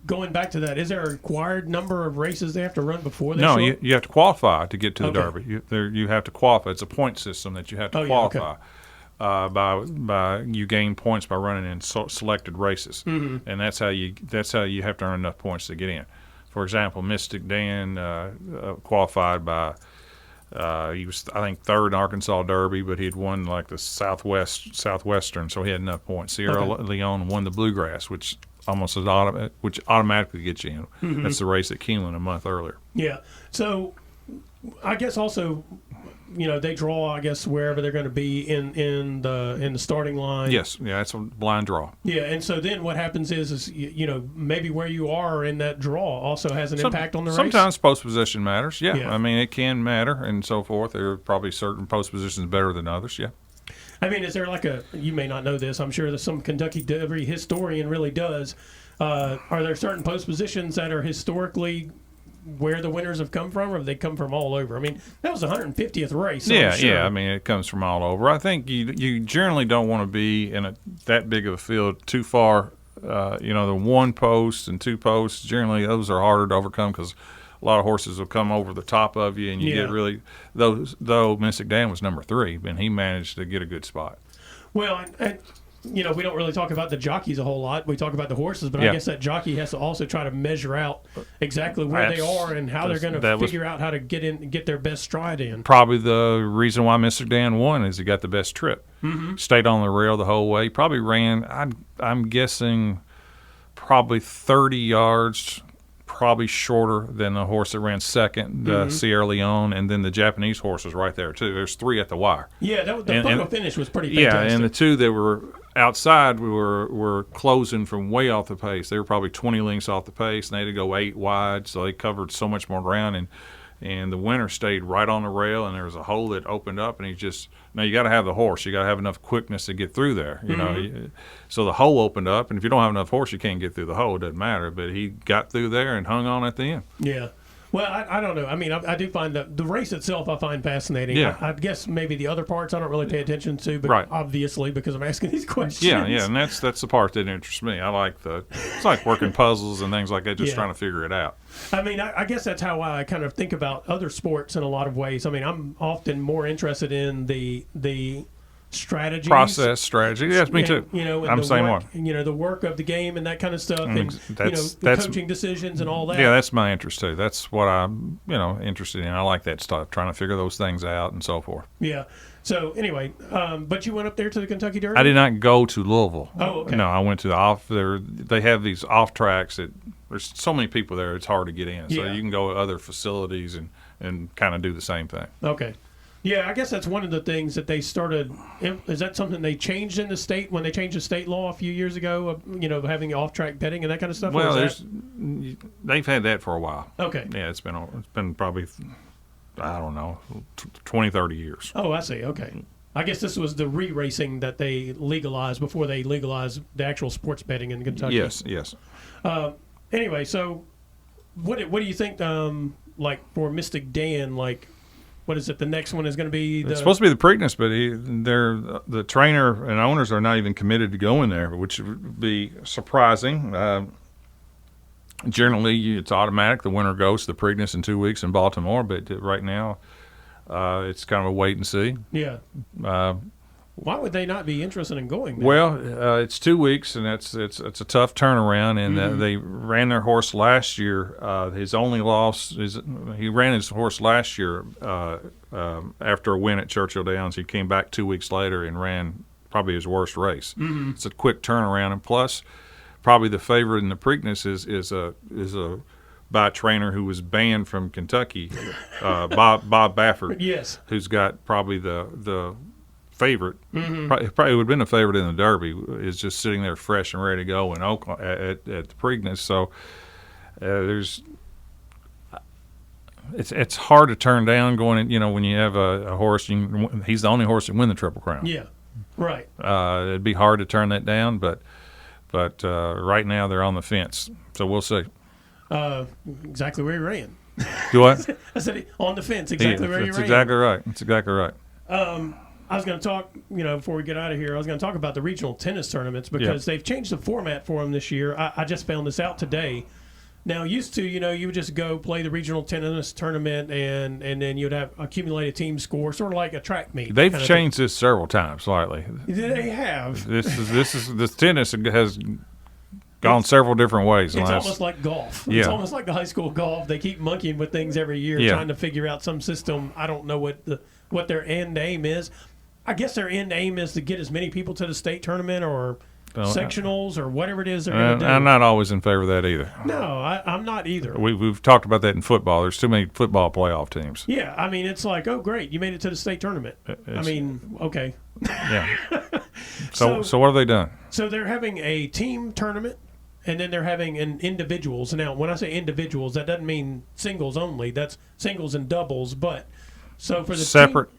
going back to that, is there a required number of races they have to run before they show up? You have to qualify to get to the Okay. Derby. You have to qualify. It's a point system that you have to qualify. By you gain points by running in selected races, and that's how you have to earn enough points to get in. For example, Mystic Dan qualified by he was, I think, 3rd in Arkansas Derby, but he had won like the Southwestern, so he had enough points. Sierra Leone won the Bluegrass, which automatically gets you in. Mm-hmm. That's the race at Keeneland a month earlier. Yeah. So I guess also, they draw, I guess, wherever they're going to be in the starting line. Yes. Yeah, it's a blind draw. Yeah, and so then what happens is maybe where you are in that draw also has an impact on the race. Sometimes post position matters. Yeah. I mean, it can matter and so forth. There are probably certain post positions better than others. Yeah. I mean, is there you may not know this, I'm sure that some Kentucky Derby historian really does. Are there certain post positions that are historically where the winners have come from, or have they come from all over? I mean, that was the 150th race. So Yeah. I mean, it comes from all over. I think you generally don't want to be in that big of a field too far. The one post and two posts, generally those are harder to overcome because a lot of horses will come over the top of you, and you get really – though Mystic Dan was number 3, and he managed to get a good spot. Well, and we don't really talk about the jockeys a whole lot. We talk about the horses, but I guess that jockey has to also try to measure out exactly where they are and how they're going to figure out how to get their best stride in. Probably the reason why Mr. Dan won is he got the best trip. Mm-hmm. Stayed on the rail the whole way. Probably ran, I'm guessing, probably 30 yards, probably shorter than the horse that ran second, Sierra Leone, and then the Japanese horse was right there too. There's 3 at the wire. Yeah, the photo finish was pretty fantastic. Yeah, and the 2 that were outside were closing from way off the pace. They were probably 20 lengths off the pace, and they had to go 8 wide, so they covered so much more ground. And the winner stayed right on the rail, and there was a hole that opened up, and now you got to have the horse. You got to have enough quickness to get through there, know. So the hole opened up, and if you don't have enough horse, you can't get through the hole. It doesn't matter. But he got through there and hung on at the end. Yeah. Well, I don't know. I mean, I do find the race itself I find fascinating. Yeah. I guess maybe the other parts I don't really pay attention to, but obviously because I'm asking these questions. Yeah, and that's the part that interests me. I like it's like working puzzles and things like that, just trying to figure it out. I mean, I guess that's how I kind of think about other sports in a lot of ways. I mean, I'm often more interested in the strategies, process strategy. Yes, me too. And I'm the same work, one. The work of the game and that kind of stuff, and that's coaching decisions and all that. Yeah, that's my interest too. That's what I'm interested in. I like that stuff, trying to figure those things out and so forth. Yeah. So anyway, but you went up there to the Kentucky Derby? I did not go to Louisville. Oh, okay. No, I went to the off. They have these off tracks that there's so many people there. It's hard to get in. So you can go to other facilities and kind of do the same thing. Okay. Yeah, I guess that's one of the things that they started. Is that something they changed in the state when they changed the state law a few years ago? Having off-track betting and that kind of stuff. Well, they've had that for a while. Okay. Yeah, it's been probably, I don't know, 20, 30 years. Oh, I see. Okay. I guess this was the re-racing that they legalized before they legalized the actual sports betting in Kentucky. Yes. Anyway, so what do you think? Like for Mystic Dan, like. What is it? The next one is going to be It's supposed to be the Preakness, but the trainer and owners are not even committed to going there, which would be surprising. Generally, it's automatic. The winner goes to the Preakness in 2 weeks in Baltimore, but right now it's kind of a wait and see. Yeah. Why would they not be interested in going there? Well, it's 2 weeks, and it's a tough turnaround. And they ran their horse last year. His only loss is he ran his horse last year after a win at Churchill Downs. He came back 2 weeks later and ran probably his worst race. Mm-hmm. It's a quick turnaround, and plus, probably the favorite in the Preakness is by a trainer who was banned from Kentucky, Bob Baffert. Yes, who's got probably the favorite, probably would have been a favorite in the Derby, is just sitting there fresh and ready to go in Oakland at the Preakness. So it's hard to turn down going in, when you have a horse. He's the only horse that win the Triple Crown. Yeah, right. It'd be hard to turn that down, but right now they're on the fence. So we'll see. Exactly where he ran. Do what? I said on the fence. Exactly where he ran. That's exactly right. That's exactly right. I was going to talk, before we get out of here, I was going to talk about the regional tennis tournaments because they've changed the format for them this year. I just found this out today. Now, used to, you would just go play the regional tennis tournament and then you'd have accumulated team score, sort of like a track meet. They've changed this several times slightly. They have. This tennis has gone several different ways. It's almost like golf. Yeah. It's almost like the high school golf. They keep monkeying with things every year, trying to figure out some system. I don't know what their end aim is. I guess their end aim is to get as many people to the state tournament or sectionals or whatever it is they're going to do. I'm not always in favor of that either. No, I'm not either. We've talked about that in football. There's too many football playoff teams. Yeah, I mean, it's like, oh, great, you made it to the state tournament. Okay. Yeah. So what have they done? So they're having a team tournament, and then they're having an individuals. Now, when I say individuals, that doesn't mean singles only. That's singles and doubles. But so for the separate.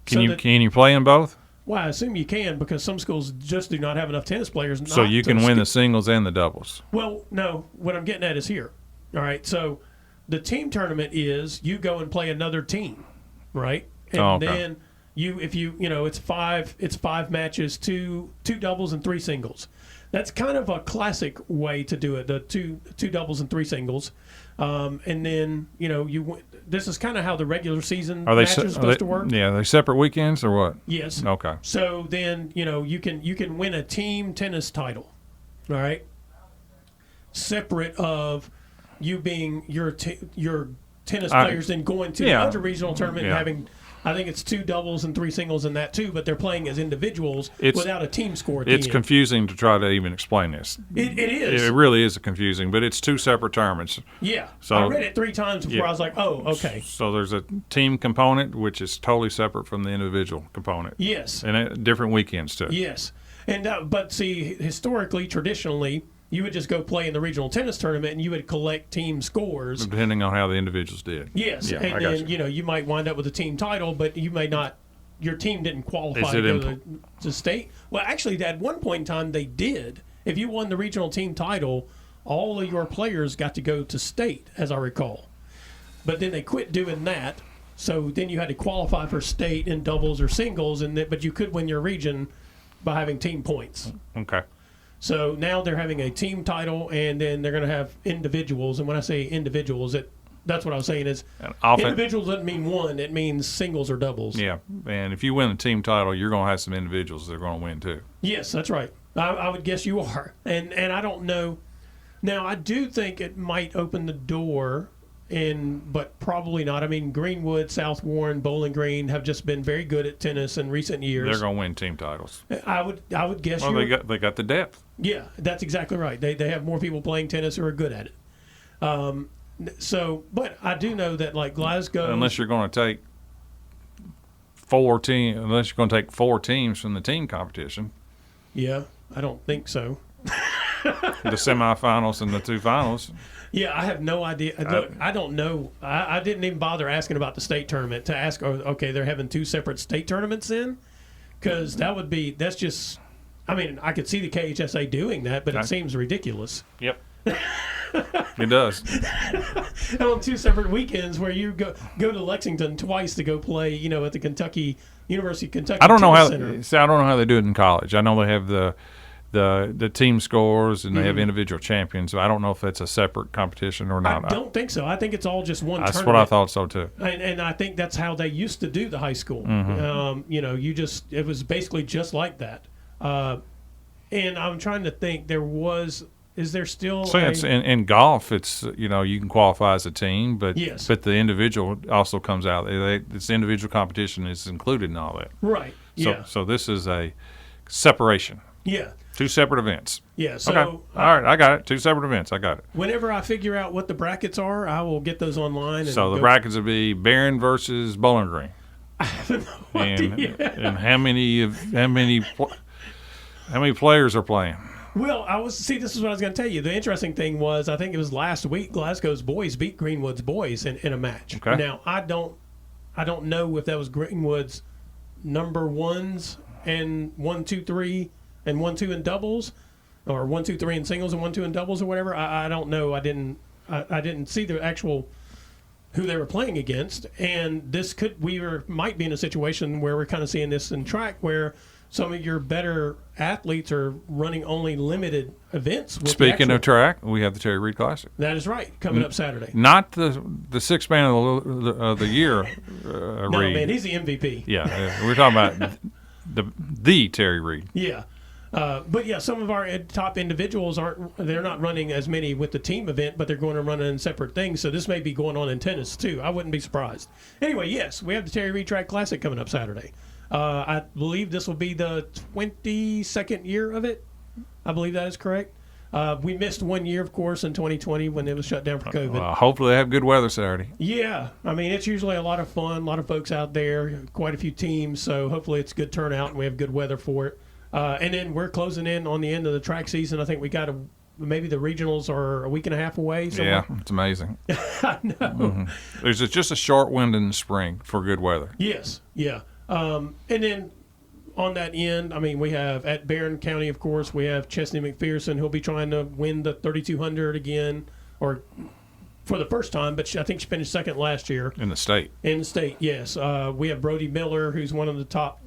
Can you play in both? Well, I assume you can because some schools just do not have enough tennis players. So you can win the singles and the doubles. Well, no. What I'm getting at is here. All right. So the team tournament is you go and play another team, right? And then it's five matches, two doubles and three singles. That's kind of a classic way to do it. The two doubles and three singles, and then this is kind of how the regular season matches are supposed to work. Yeah, are they separate weekends or what? Yes. Okay. So then you can win a team tennis title, all right. Separate of you being your tennis players then going to the other regional tournament and having. I think it's two doubles and three singles in that too, but they're playing as individuals without a team score at the It's end. Confusing to try to even explain this. It is. It really is confusing, but it's two separate tournaments. Yeah. So, I read it 3 times before I was like, oh, okay. So there's a team component, which is totally separate from the individual component. Yes. And different weekends, too. Yes. And but see, historically, traditionally, you would just go play in the regional tennis tournament and you would collect team scores. Depending on how the individuals did. Yes. Yeah, and then, you might wind up with a team title, but you may not, your team didn't qualify to go to state. Well, actually, at one point in time, they did. If you won the regional team title, all of your players got to go to state, as I recall. But then they quit doing that. So then you had to qualify for state in doubles or singles, but you could win your region by having team points. Okay. So now they're having a team title, and then they're going to have individuals. And when I say individuals, That's what I was saying is individuals doesn't mean one. It means singles or doubles. Yeah, and if you win the team title, you're going to have some individuals that are going to win too. Yes, that's right. I would guess you are. And I don't know. Now, I do think it might open the door, but probably not. I mean, Greenwood, South Warren, Bowling Green have just been very good at tennis in recent years. They're going to win team titles. I would guess. Well, they got the depth. Yeah, that's exactly right. They have more people playing tennis who are good at it. But I do know that like Glasgow, unless you're going to take four teams from the team competition. Yeah, I don't think so. The semifinals and the two finals. Yeah, I have no idea. Look, I don't know. I didn't even bother asking about the state tournament to ask, okay, they're having two separate state tournaments in? Because that's just, I mean, I could see the KHSA doing that, but it seems ridiculous. Yep. It does. On two separate weekends where you go to Lexington twice to go play, at the University of Kentucky. I don't know how they do it in college. I know they have the team scores and they have individual champions. So I don't know if that's a separate competition or not. I don't think so. I think it's all just one tournament. That's what I thought so too. And I think that's how they used to do the high school. It was basically just like that. And I'm trying to think, is there still in golf, it's you can qualify as a team, but yes. But the individual also comes out. This individual competition is included in all that. Right. Yeah. So this is a separation. Yeah. Two separate events. Yeah. So okay. All right, I got it. Two separate events. I got it. Whenever I figure out what the brackets are, I will get those online. So the brackets will be Barron versus Bowling Green. I have no idea. And how many players are playing? Well, this is what I was going to tell you. The interesting thing was, I think it was last week, Glasgow's boys beat Greenwood's boys in a match. Okay. Now, I don't know if that was Greenwood's number ones and 1, 2, 3 and 1, 2 in doubles, or 1, 2, 3 in singles and 1, 2 in doubles or whatever. I don't know. I didn't see the actual who they were playing against, and might be in a situation where we're kind of seeing this in track where some of your better athletes are running only limited events. Speaking of track, we have the Terry Reid Classic. That is right, coming up Saturday. Not the sixth man of the year. No, Reid. man, he's the MVP. Yeah, we're talking about the Terry Reid. Yeah, but yeah, some of our top individuals they're not running as many with the team event, but they're going to run in separate things. So this may be going on in tennis too. I wouldn't be surprised. Anyway, yes, we have the Terry Reid Track Classic coming up Saturday. I believe this will be the 22nd year of it. I believe that is correct. We missed 1 year, of course, in 2020 when it was shut down for COVID. Hopefully they have good weather Saturday. Yeah. I mean, it's usually a lot of fun, a lot of folks out there, quite a few teams, so hopefully it's good turnout and we have good weather for it. And then we're closing in on the end of the track season. I think we got maybe the regionals are a week and a half away. Yeah, it's amazing. I know. Mm-hmm. There's just a short wind in the spring for good weather. Yes, yeah. And then on that end, I mean, we have at Barron County, of course, we have Chesney McPherson. He'll be trying to win the 3,200 again, or for the first time, but I think she finished second last year. In the state. In the state, yes. We have Brody Miller, who's one of the top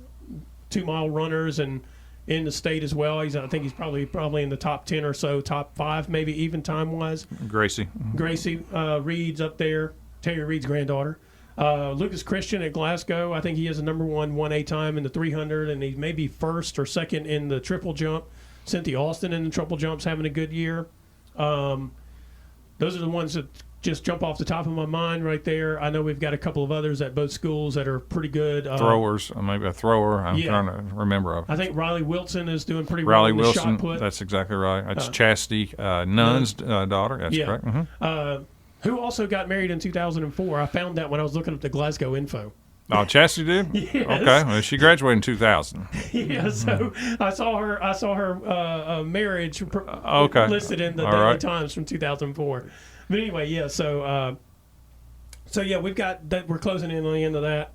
2-mile runners and in the state as well. I think he's probably in the top 10 or so, top 5 maybe even time-wise. Gracie Reed's up there, Terry Reed's granddaughter. Lucas Christian at Glasgow, I think he has a number 1A time in the 300, and he may be first or second in the triple jump. Cynthia Austin in the triple jumps having a good year. Those are the ones that just jump off the top of my mind right there. I know we've got a couple of others at both schools that are pretty good. Throwers, maybe a thrower. I'm trying to remember. I think Riley Wilson is doing pretty well in the shot put. That's exactly right. That's Chastity Nunn's daughter. That's correct. Mm-hmm. Who also got married in 2004. I found that when I was looking up the Glasgow info. Oh, Chastity did? Yes. Okay. Well, she graduated in 2000. Yeah, so I saw her marriage listed in the Daily Times from 2004. But anyway, yeah, so yeah, we've got that. We're closing in on the end of that.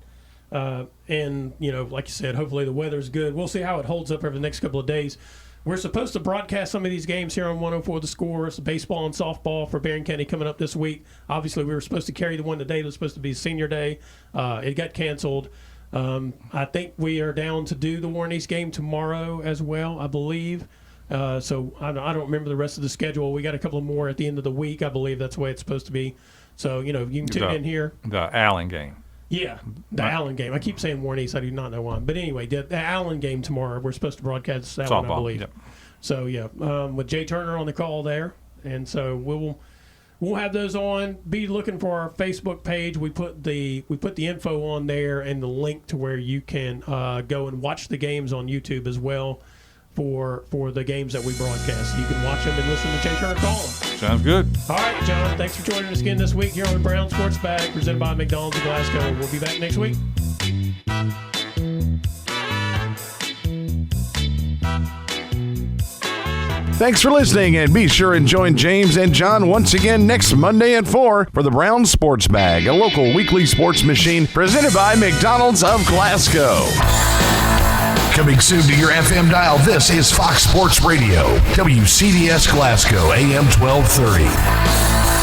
And, like you said, hopefully the weather's good. We'll see how it holds up over the next couple of days. We're supposed to broadcast some of these games here on 104 The Score. It's baseball and softball for Barron County coming up this week. Obviously, we were supposed to carry the one today. It was supposed to be Senior Day. It got canceled. I think we are down to do the Warren East game tomorrow as well, I believe. So I don't remember the rest of the schedule. We got a couple more at the end of the week. I believe that's the way it's supposed to be. So, you can tune in here. The Allen game. Yeah, the Allen game. I keep saying Warren East. I do not know why. But anyway, the Allen game tomorrow. We're supposed to broadcast that Softball, one, I believe. Yep. So, yeah, with Jay Turner on the call there. And so we'll have those on. Be looking for our Facebook page. We put the info on there and the link to where you can go and watch the games on YouTube as well for the games that we broadcast. You can watch them and listen to Jay Turner call them. Sounds good. All right, John, thanks for joining us again this week here on the Brown Sports Bag, presented by McDonald's of Glasgow. We'll be back next week. Thanks for listening, and be sure and join James and John once again next Monday at 4 for the Brown Sports Bag, a local weekly sports machine presented by McDonald's of Glasgow. Coming soon to your FM dial, this is Fox Sports Radio, WCDS Glasgow, AM 1230.